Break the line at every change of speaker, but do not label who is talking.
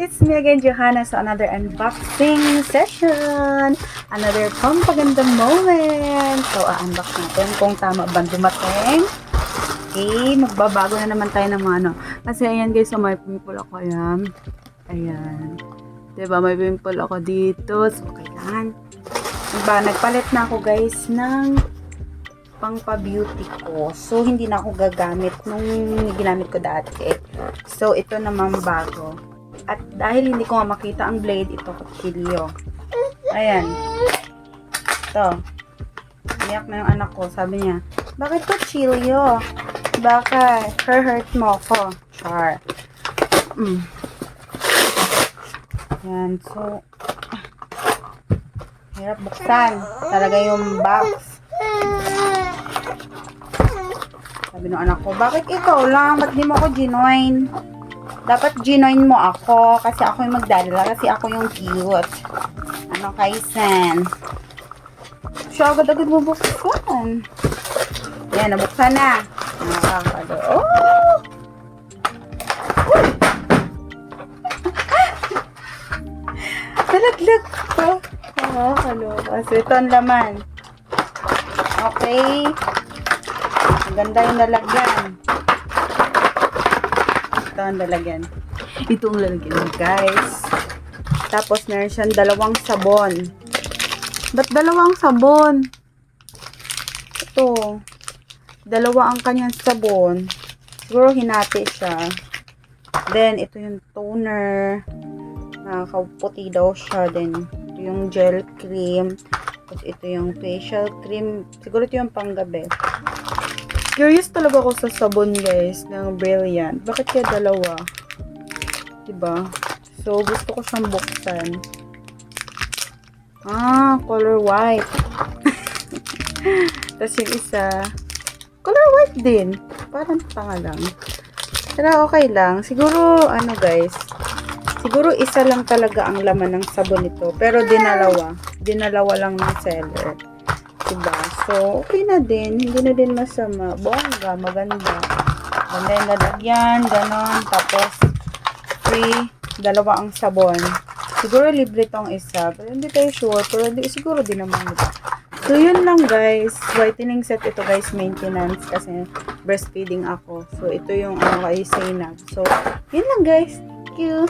It's me again, Johanna, sa another unboxing session. Another pampaganda moment. So, unbox natin kung tama ba dumating. Okay, magbabago na naman tayo ng mga ano. Kasi ayan guys, so may pimple ako. Ayan. Diba, may pimple ako dito. So, kailangan. Diba, nagpalit na ako guys ng pang-pa-beauty ko. So, hindi na ako gagamit nung ginamit ko dati. So, ito naman bago. At dahil hindi ko nga makita ang blade, ito kutsilyo. Ayan. Ito. Iyak na yung anak ko. Sabi niya, bakit kutsilyo? Baka hurt mo ko. Char. Ayan. So, hirap buksan. Talaga yung box. Sabi ng anak ko, bakit ikaw lang? Ba't di mo ako ginoin? Dapat ginoin mo ako kasi ako yung magdadala, kasi ako yung cute. Ano kaisan? Siya agad-agad bubuksan. Yan, nabuksan na. Nakakalo. Oh! Nalaglag pa. Nakakalo. Kasi ito ang laman. Okay. Ang ganda yung lalagyan. Ito ang lalagyan. Ito ang lalagyan, guys. Tapos, meron siyang dalawang sabon. Ba't dalawang sabon? Ito. Dalawa ang kanyang sabon. Siguro hinati siya. Then, ito yung toner. Nakakaputi daw siya. Then, ito yung gel cream. Tapos, ito yung facial cream. Siguro ito yung panggabi. Curious talaga ako sa sabon guys ng Brilliant. Bakit kaya dalawa? Diba? So, gusto ko siyang buksan. Color white. Tapos yung isa, color white din. Parang tanga lang. Pero okay lang. Siguro, ano guys, siguro isa lang talaga ang laman ng sabon nito. Pero dinalawa. Dinalawa lang ng seller. Diba? So, okay na din. Hindi na din masama. Bongga, maganda. Ganda yung lalagyan, ganon. Tapos, free, dalawa ang sabon. Siguro libre tong isa. Pero hindi tayo sure. Pero siguro din naman ito. So, yun lang guys. Whitening set ito guys, maintenance. Kasi breastfeeding ako. So, ito yung ano kay Zainab. So, yun lang guys. Thank you.